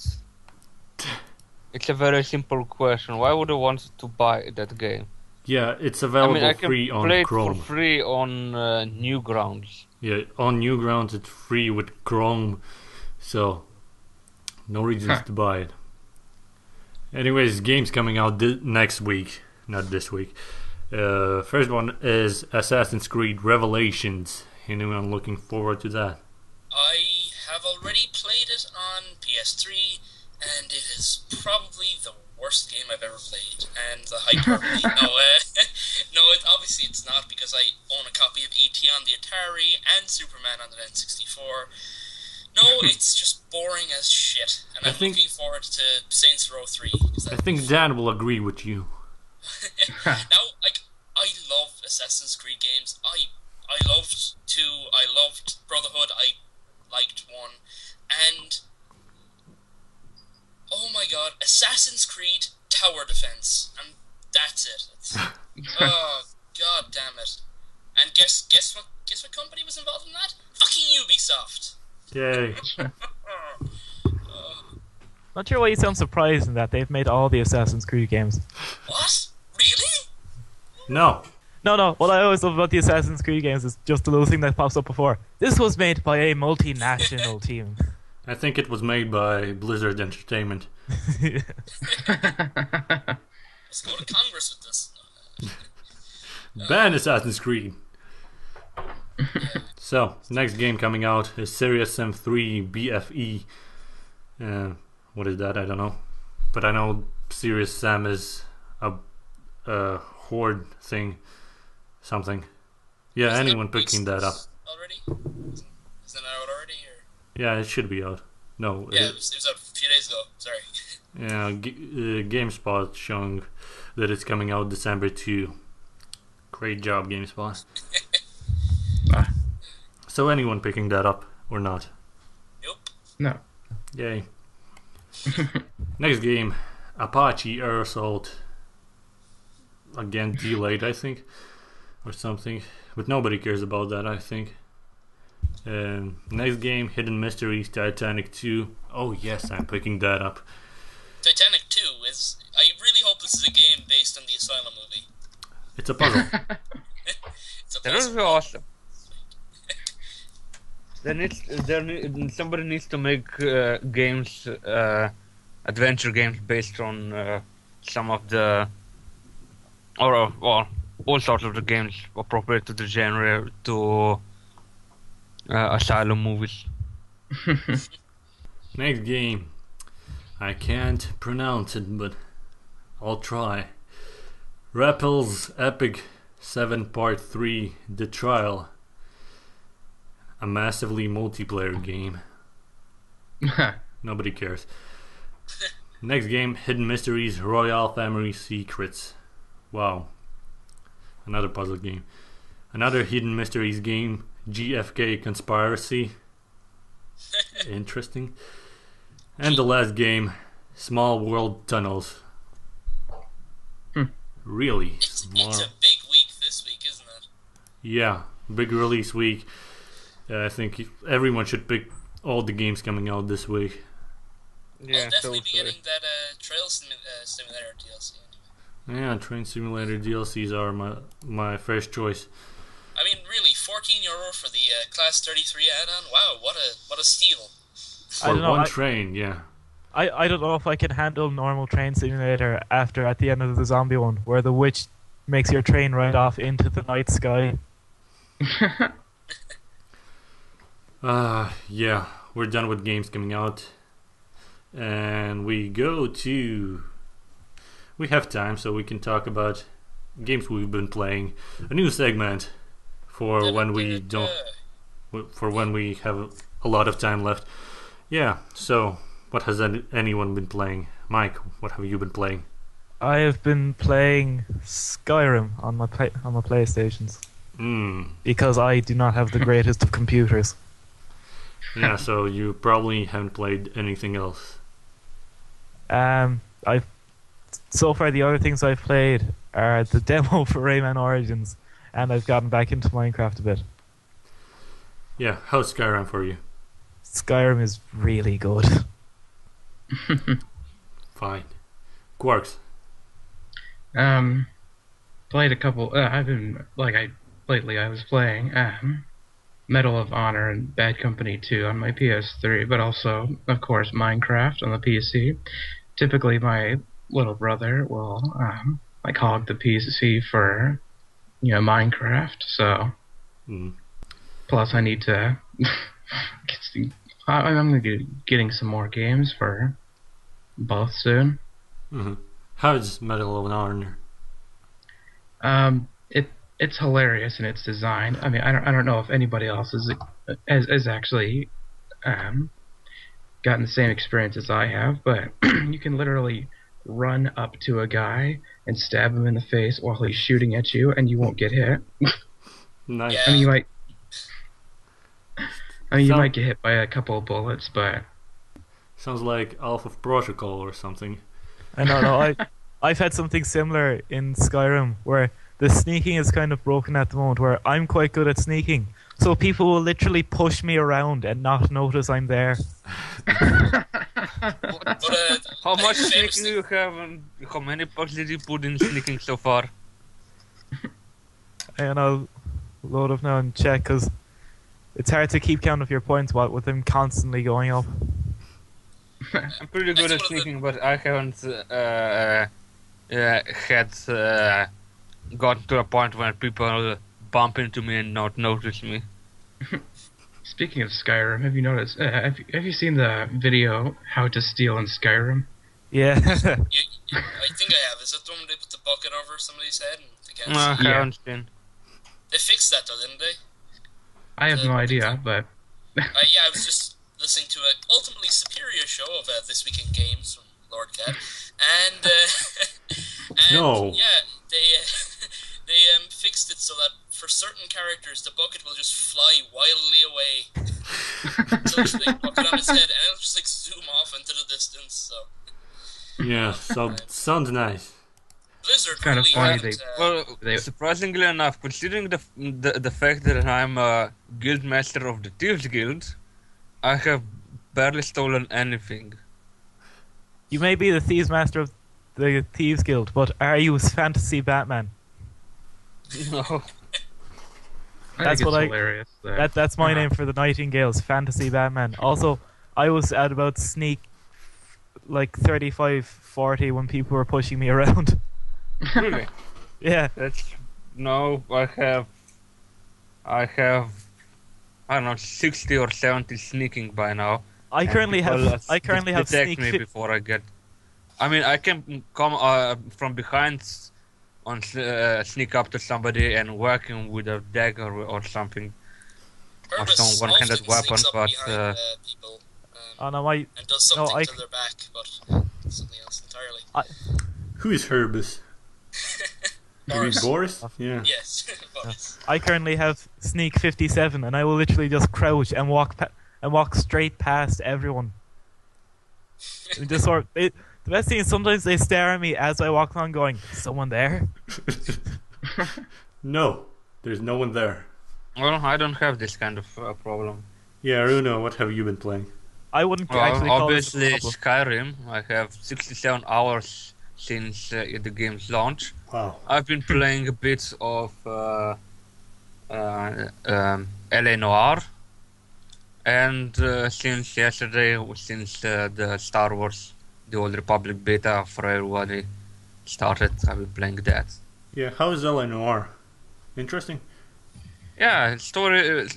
It's a very simple question. Why would I want to buy that game? Yeah, it's available I can free on play Chrome. it for free on Newgrounds. Yeah, on Newgrounds it's free with Chrome, so no reasons to buy it. Anyways, games coming out next week, not this week. First one is Assassin's Creed Revelations. Anyone looking forward to that? I have already played it on PS3, and it is probably the worst game I've ever played. And the hyperbole, obviously it's not, because I own a copy of E.T. on the Atari and Superman on the N64. No, it's just boring as shit, and I'm looking forward to Saints Row 3. I think Dan will agree with you. Now, I love Assassin's Creed games. I loved 2, I loved Brotherhood, I liked 1, and oh my god, Assassin's Creed Tower Defense, and that's it. Oh, god damn it. And guess what company was involved in that? Fucking Ubisoft! Yay. Not sure why you sound surprised in that they've made all the Assassin's Creed games. What? Really? No. No. What I always love about the Assassin's Creed games is just the little thing that pops up before. This was made by a multinational team. I think it was made by Blizzard Entertainment. Let's go to Congress with this. Ban Assassin's Creed. So, next game coming out is Serious Sam 3 BFE. What is that? I don't know. But I know Serious Sam is a horde thing. Something. Yeah, Isn't anyone picking that up. Already? Isn't it out already? Or? Yeah, it should be out. No. Yeah, it was out a few days ago. Sorry. Yeah, GameSpot showing that it's coming out December 2. Great job, GameSpot. So anyone picking that up or not? Nope. No. Yay. Next game, Apache Air Assault. Again, delayed, I think, or something. But nobody cares about that, I think. Next game, Hidden Mysteries Titanic 2. Oh yes, I'm picking that up. Titanic 2 is... I really hope this is a game based on the Asylum movie. It's a puzzle. It's a That would puzzle. be awesome. Somebody needs to make games, adventure games based on some of the, or all sorts of the games appropriate to the genre, to Asylum movies. Next game, I can't pronounce it, but I'll try. Rappel's Epic 7 Part 3 The Trial. A massively multiplayer game. Nobody cares. Next game, Hidden Mysteries Royal Family Secrets. Wow. Another puzzle game. Another Hidden Mysteries game, GFK Conspiracy. Interesting. And the last game, Small World Tunnels. Really? It's a big week this week, isn't it? Yeah, big release week. I think everyone should pick all the games coming out this week. Yeah, I'll definitely be totally. getting that Trail Simulator DLC anyway. Yeah, Train Simulator DLCs are my first choice. I mean, really, €14 for the Class 33 add-on? Wow, what a steal. For don't know, one train, yeah. I don't know if I can handle normal train simulator after at the end of the zombie one, where the witch makes your train ride off into the night sky. Yeah, we're done with games coming out. And we have time, so we can talk about games we've been playing. A new segment for when we have a lot of time left. Yeah, so what has anyone been playing? Mike, what have you been playing? I have been playing Skyrim on my PlayStations because I do not have the greatest of computers. Yeah, so you probably haven't played anything else. So far the other things I've played are the demo for Rayman Origins, and I've gotten back into Minecraft a bit. Yeah, how's Skyrim for you? Skyrim is really good. Fine. Qarx. Played a couple. Lately I was playing Medal of Honor and Bad Company 2 on my PS3, but also, of course, Minecraft on the PC. Typically, my little brother will hog the PC for Minecraft. So, plus I need to I'm gonna be getting some more games for both soon. Mm-hmm. How's Medal of Honor? It's hilarious in its design. I mean, I don't know if anybody else has actually gotten the same experience as I have, but you can literally run up to a guy and stab him in the face while he's shooting at you, and you won't get hit. Nice. Yeah. I mean, you might get hit by a couple of bullets, but Sounds like Alpha Protocol or something. I don't know. I've had something similar in Skyrim where the sneaking is kind of broken at the moment, where I'm quite good at sneaking. So people will literally push me around and not notice I'm there. How much sneaking do you have, and how many bucks did you put in sneaking so far? And I'll load up now and check, because it's hard to keep count of your points with them constantly going up. I'm pretty good at sneaking, but I haven't gotten to a point where people bump into me and not notice me. speaking of Skyrim, have you noticed? Have you seen the video "How to Steal in Skyrim"? Yeah. I think I have. Is that the one where they put the bucket over somebody's head and they can't No, I see? haven't seen. They fixed that though, didn't they? I have no idea, but Yeah, I was just listening to an ultimately superior show of This Week in Games from Lord Cat, and and No. yeah, they fixed it so that for certain characters the bucket will just fly wildly away. So just like bucket on his head, and it'll just like zoom off into the distance. So Yeah, sounds nice. Blizzard Kind of really funny haven't, Well, surprisingly enough, considering the fact that I'm a guild master of the Thieves Guild, I have barely stolen anything. You may be the Thieves Master of the Thieves Guild, but are you Fantasy Batman? No. That's think what it's hilarious. That's my name for the Nightingales, Fantasy Batman. Also, I was at about sneak like 35, 40 when people were pushing me around. Really? Yeah. No, I have I don't know 60 or 70 sneaking by now. I currently have detect sneak me before I get. I mean, I can come from behind on sneak up to somebody and whack him with a dagger or something. Herbis some one-handed often sneaks weapon, up but, behind people Oh no, and does something to their back, but something else entirely. Who is Herbis? You mean Boris? Yeah. Yes, Boris. I currently have sneak 57, and I will literally just crouch and walk straight past everyone. And just the best thing is sometimes they stare at me as I walk along, going, "Someone there?" No, there's no one there. Well, I don't have this kind of problem. Yeah, Erunno, what have you been playing? I wouldn't Well, actually call this a obviously problem. Skyrim. I have 67 hours since the game's launch. Wow. I've been playing a bit of LA Noire, and since yesterday, since the Star Wars, the Old Republic beta for everybody started, I've been playing that. Yeah, how is LA Noire? Interesting. Yeah, story.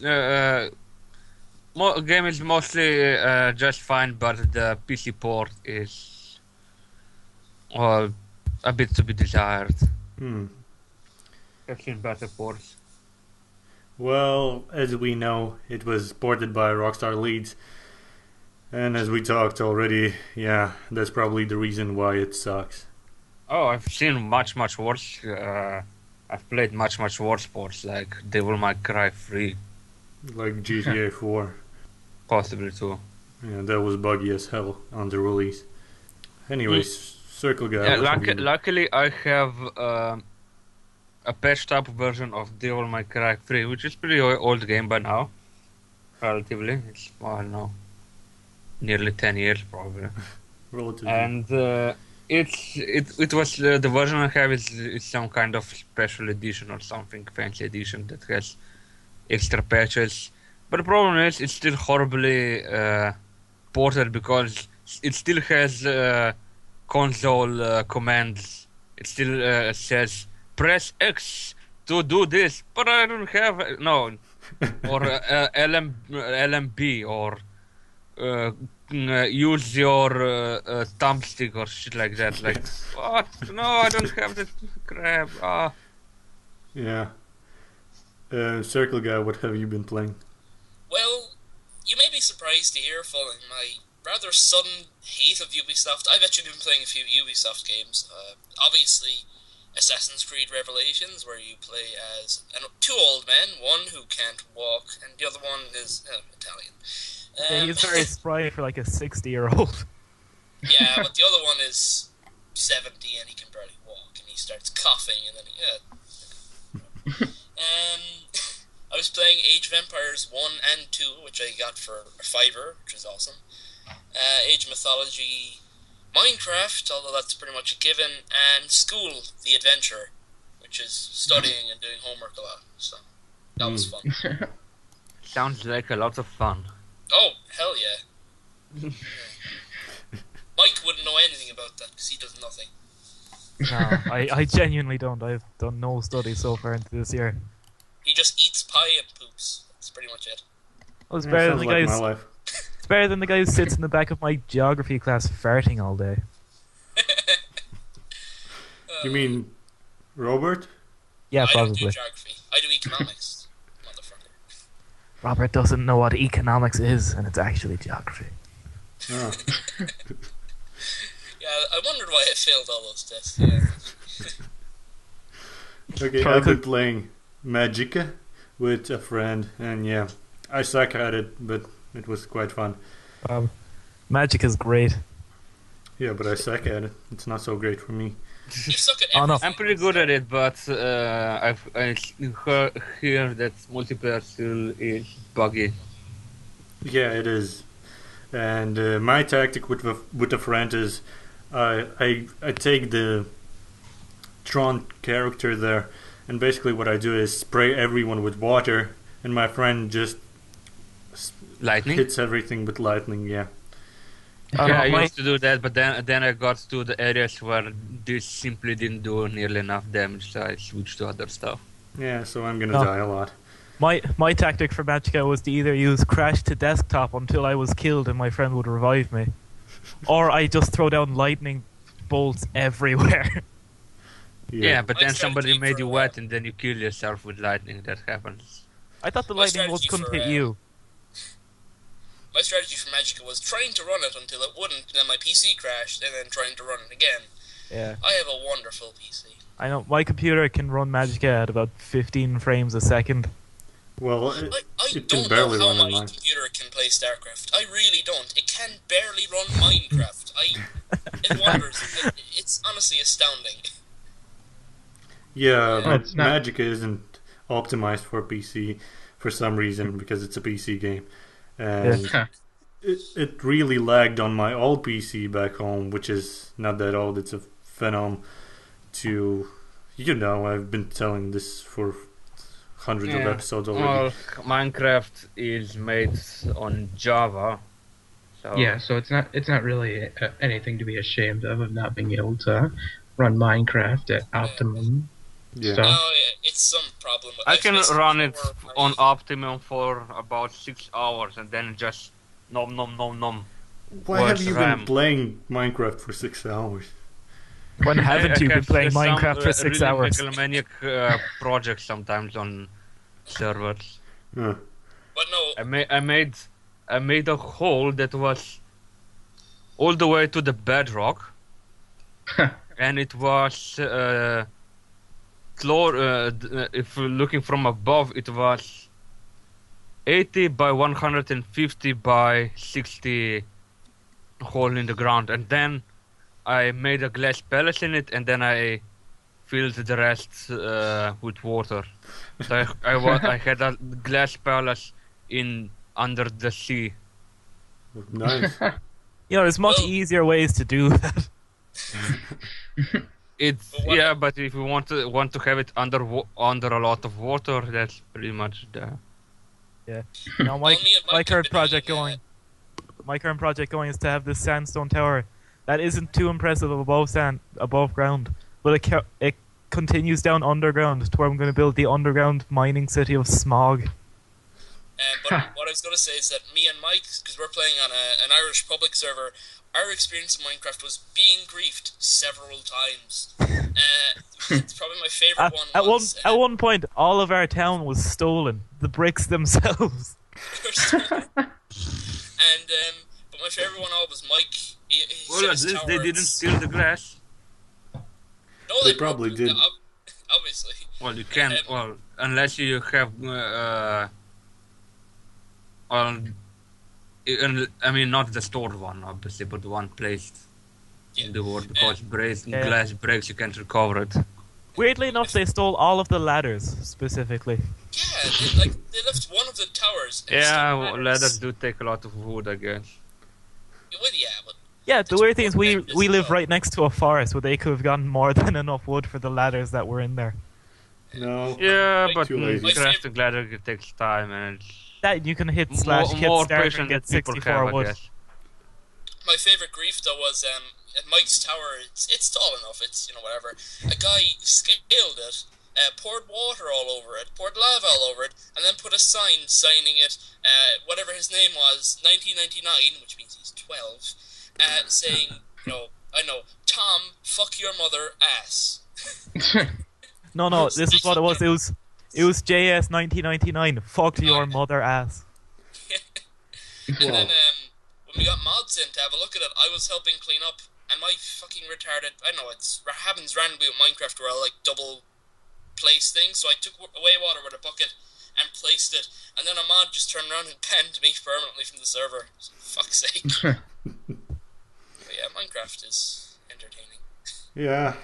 Game is mostly just fine, but the PC port is a bit to be desired. I've seen better ports. Well, as we know, it was ported by Rockstar Leeds. And as we talked already, yeah, that's probably the reason why it sucks. Oh, I've seen much worse. I've played much worse ports like Devil May Cry 3, Like GTA 4. possibly too. Yeah, that was buggy as hell on the release. Anyways, CircleGuy. Yeah, what have you been- luckily I have a patched up version of Devil May Cry 3, which is pretty old game by now. Relatively, it's I don't know, nearly 10 years probably. Relatively. And it was the version I have is some kind of special edition or something, fancy edition that has extra patches. But the problem is it's still horribly ported because it still has console commands. It still says press X to do this, but I don't have no, or LMB or use your thumbstick or shit like that. Like what? No, I don't have that crap. Yeah. CircleGuy, what have you been playing? Well, you may be surprised to hear, following my rather sudden hate of Ubisoft. I've actually been playing a few Ubisoft games. Obviously, Assassin's Creed Revelations, where you play as two old men, one who can't walk, and the other one is Italian. Yeah, he's very spry for like a 60-year-old. Yeah, but the other one is 70 and he can barely walk, and he starts coughing, and then I was playing Age of Empires 1 and 2, which I got for a $5, which is awesome. Age of Mythology, Minecraft, although that's pretty much a given, and School, the Adventure, which is studying and doing homework a lot, so that was fun. Sounds like a lot of fun. Oh, hell yeah. Mike wouldn't know anything about that, because he does nothing. No, I genuinely don't. I've done no study so far into this year. He just eats pie and poops. That's pretty much it. Well, it's Yeah, better than sounds the like guys. my life. It's better than the guy who sits in the back of my geography class farting all day. You mean Robert? Yeah, I don't do probably. geography. I do economics, motherfucker. Robert doesn't know what economics is, and it's actually geography. Oh. Yeah, I wondered why I failed all those tests. Yeah. Okay, I've been playing Magicka with a friend, and yeah, I suck at it, but it was quite fun. Magic is great. Yeah, but I suck at it. It's not so great for me. You suck at Oh, no. everything. I'm pretty good at it, but I hear that multiplayer still is buggy. Yeah, it is. And my tactic with a friend is I take the Tron character there, and basically what I do is spray everyone with water, and my friend just Lightning? hits everything with lightning. Yeah. Yeah, I used to do that, but then I got to the areas where this simply didn't do nearly enough damage, so I switched to other stuff. Yeah, so I'm gonna Oh. die a lot. My tactic for Magicka was to either use crash to desktop until I was killed and my friend would revive me, or I just throw down lightning bolts everywhere. Yeah, but My then somebody strategy made you for, wet and then you kill yourself with lightning. That happens. I thought the My lightning bolts strategy couldn't for, hit you. My strategy for Magicka was trying to run it until it wouldn't, and then my PC crashed, and then trying to run it again. Yeah, I have a wonderful PC. I know. My computer can run Magicka at about 15 frames a second. Well, I it don't can barely know how run my online. computer can play StarCraft. I really don't. It can barely run Minecraft. It wonders. It's honestly astounding. Yeah, Yeah, but it's not- Magicka isn't optimized for PC for some reason because it's a PC game, and Huh. it really lagged on my old PC back home, which is not that old. It's a Phenom. I've been telling this for hundreds of episodes already. Well, Minecraft is made on Java. So Yeah, so it's not really anything to be ashamed of not being able to run Minecraft at optimum Yeah. stuff. No, it's some problem. I can I've run it for- on optimum for about 6 hours and then just nom nom nom nom. Why have Worse you RAM. been playing Minecraft for 6 hours? When haven't you been have playing some, Minecraft for 6 really hours? megalomaniac projects sometimes on servers. Uh, But no, I made a hole that was all the way to the bedrock, and it was if you're looking from above, it was 80 by 150 by 60 hole in the ground, and then I made a glass palace in it, and then I filled the rest with water. So I had a glass palace in under the sea. nice. You know, there's much Well- easier ways to do that. It's But what- yeah, but if you want to have it under a lot of water, that's pretty much the. Now, Well, me and Mike my have current been project doing, going. My current project going is to have this sandstone tower that isn't too impressive above ground, but it continues down underground to where I'm going to build the underground mining city of Smog. But what I was going to say is that me and Mike, because we're playing on an Irish public server, our experience in Minecraft was being griefed several times. It's probably my favorite one. At one point, all of our town was stolen. The bricks themselves. But my favorite one was Mike. He Well, set at his least tower they at didn't steal the glass. No, They probably broke it, did. Obviously. Well, you can't. Well, unless you have. I mean, not the stored one, obviously, but the one placed in the world, because Yeah. glass breaks, you can't recover it. Weirdly enough, they stole all of the ladders, specifically. Yeah, they left one of the towers. And Yeah, still matters. ladders do take a lot of wood, I guess. Well, yeah, but Yeah, the weird thing is we It's live well. right next to a forest where they could have gotten more than enough wood for the ladders that were in there. No. Yeah, Like, but too lazy. crafting ladder takes time, and it's That you can hit / more hit start patient and get than people 64 have, I wood. guess. my favorite grief though was at Mike's tower. It's tall enough. It's whatever. A guy scaled it, poured water all over it, poured lava all over it, and then put a sign signing it. Whatever his name was, 1999, which means he's 12, saying, I know, Tom, fuck your mother, ass. No, this is what it was. It was JS 1999. Fuck your mother ass. And then when we got mods in to have a look at it, I was helping clean up, and my fucking retarded, I don't know, it happens randomly with Minecraft where I'll like double place things, so I took away water with a bucket and placed it, and then a mod just turned around and banned me permanently from the server. So, fuck's sake. But yeah, Minecraft is entertaining. Yeah,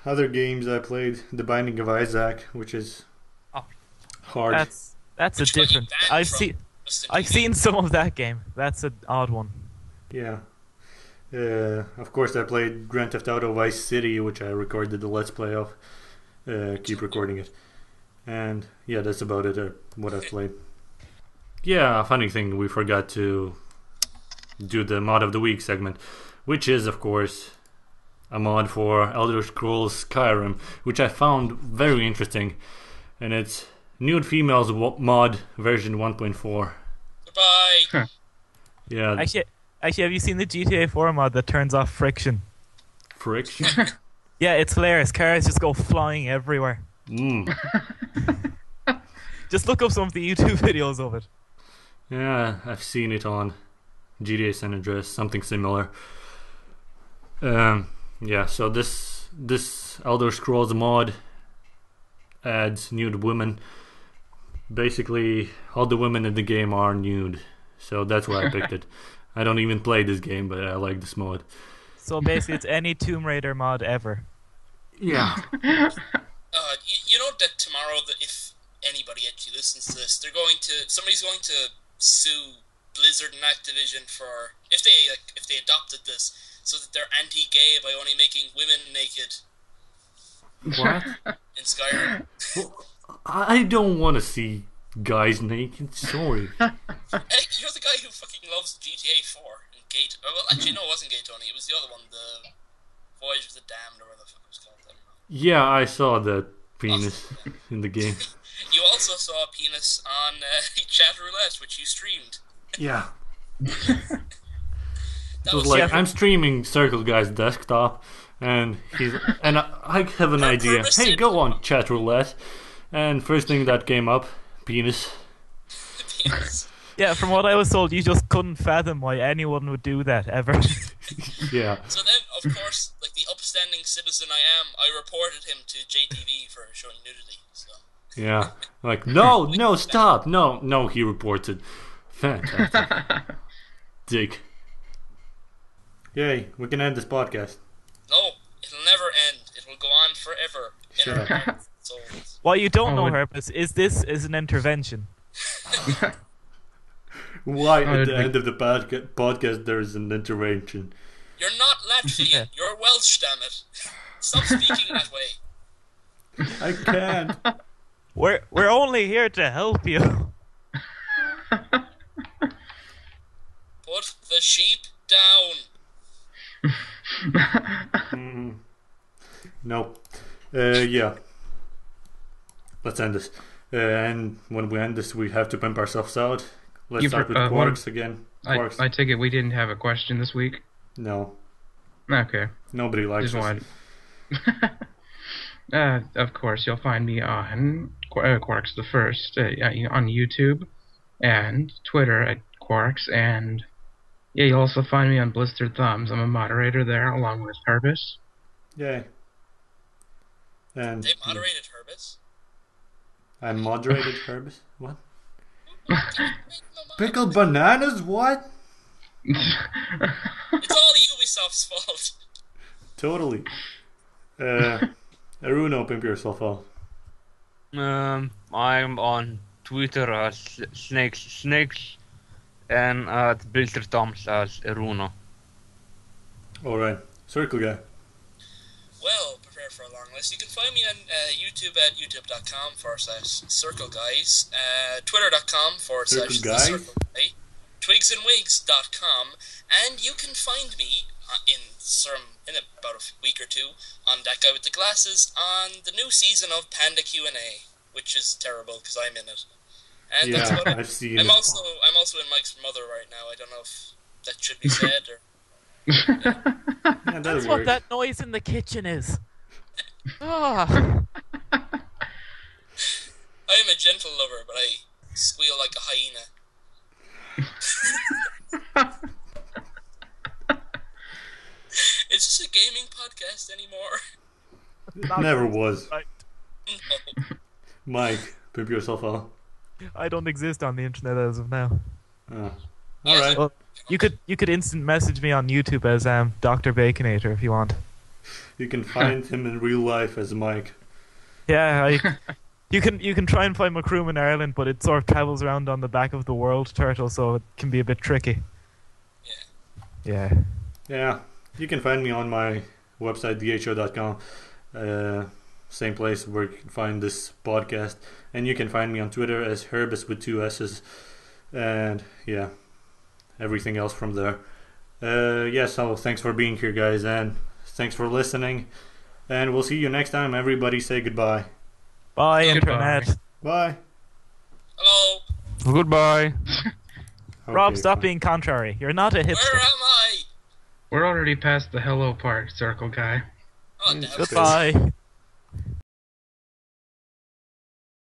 other games I played, The Binding of Isaac, which is hard. That's Which a one you different. banned I've from seen Justin I've TV. seen some of that game. That's an odd one. Yeah. Of course, I played Grand Theft Auto Vice City, which I recorded the Let's Play of. Keep recording it. And yeah, that's about it, what I've played. Yeah, funny thing, we forgot to do the Mod of the Week segment, which is, of course, a mod for Elder Scrolls Skyrim, which I found very interesting. And it's Nude Females mod version 1.4. Goodbye. Yeah, Actually, have you seen the GTA 4 mod that turns off friction? friction. Yeah, it's hilarious. Cars just go flying everywhere. Just look up some of the YouTube videos of it. Yeah, I've seen it on GTA San Andreas, something similar. Yeah, so this Elder Scrolls mod adds nude women. Basically, all the women in the game are nude, so that's why I picked it. I don't even play this game, but I like this mod. So basically, it's any Tomb Raider mod ever. Yeah. You know that tomorrow, if anybody actually listens to this, somebody's going to sue Blizzard and Activision for if they adopted this, so that they're anti-gay by only making women naked What? in Skyrim. Well, I don't want to see guys naked. Sorry. Hey, you're the guy who fucking loves GTA 4 and Gate. Well, actually, no, it wasn't Gate Tony. It was the other one, the Voyage of the Damned, or whatever the fuck it was called. I don't know. Yeah, I saw that penis in the game. You also saw a penis on Chat Roulette, which you streamed. Yeah. That It was was like, I'm streaming CircleGuy's desktop, and I have an idea. Hey, go on Chat Roulette, and first thing that came up, penis. penis. Yeah, from what I was told, you just couldn't fathom why anyone would do that ever. Yeah. So then, of course, like the upstanding citizen I am, I reported him to JTV for showing nudity. So. Yeah. Like, no, stop. No, he reported. Fantastic. Dick. Yay, we can end this podcast. No, it'll never end. It will go on forever. Shut in up. our hearts and souls. What you don't know, Oh, Herbis, is this is an intervention. Why Oh, at it'd the be- end of the podcast there is an intervention? You're not Latvian. You're Welsh, damn it. Stop speaking that way. I can't. We're only here to help you. Put the sheep down. No. Yeah. Let's end this. And when we end this, we have to pimp ourselves out. Let's You start with for- Qarx again. Qarx. I take it we didn't have a question this week. No. Okay. Nobody likes Just us. wanted. Of course, you'll find me on Qarx the First on YouTube and Twitter at Qarx, and yeah, you'll also find me on Blistered Thumbs. I'm a moderator there along with Herbis. Yay. And They moderated Herbis. I moderated Herbis. What? Pickled bananas? What? It's all Ubisoft's fault. Totally. Erunno, pimp yourself out. I'm on Twitter as snakes, and at BilterToms as Erunno. Alright. CircleGuy. Well, prepare for a long list. You can find me on YouTube at youtube.com/CircleGuys, twitter.com/CircleGuy, twigsandwigs.com, and you can find me in about a week or two on That Guy with the Glasses on the new season of Panda Q&A, which is terrible because I'm in it. And that's Yeah, about it. I've seen I'm it. also in Mike's mother right now. I don't know if that should be said or. Yeah, that That's works. what that noise in the kitchen is. Ah. I am a gentle lover, but I squeal like a hyena. It's just a gaming podcast anymore. Never was. I, No. Mike, pimp yourself out. I don't exist on the internet as of now. All Yes, right. Well, you could instant message me on YouTube as Dr. Baconator if you want. You can find him in real life as Mike. Yeah, you can try and find my crew in Ireland, but it sort of travels around on the back of the world turtle, so it can be a bit tricky. Yeah. Yeah, you can find me on my website, dho.com. Same place where you can find this podcast. And you can find me on Twitter as Herbis with 2 S's. And yeah, everything else from there. So thanks for being here, guys, and thanks for listening. And we'll see you next time. Everybody say goodbye. Bye, Goodbye. internet. Bye. Hello. Goodbye. Rob, Okay, stop fine. being contrary. You're not a Where hipster. am I? We're already past the hello part, Circle Guy. Oh, damn. Goodbye.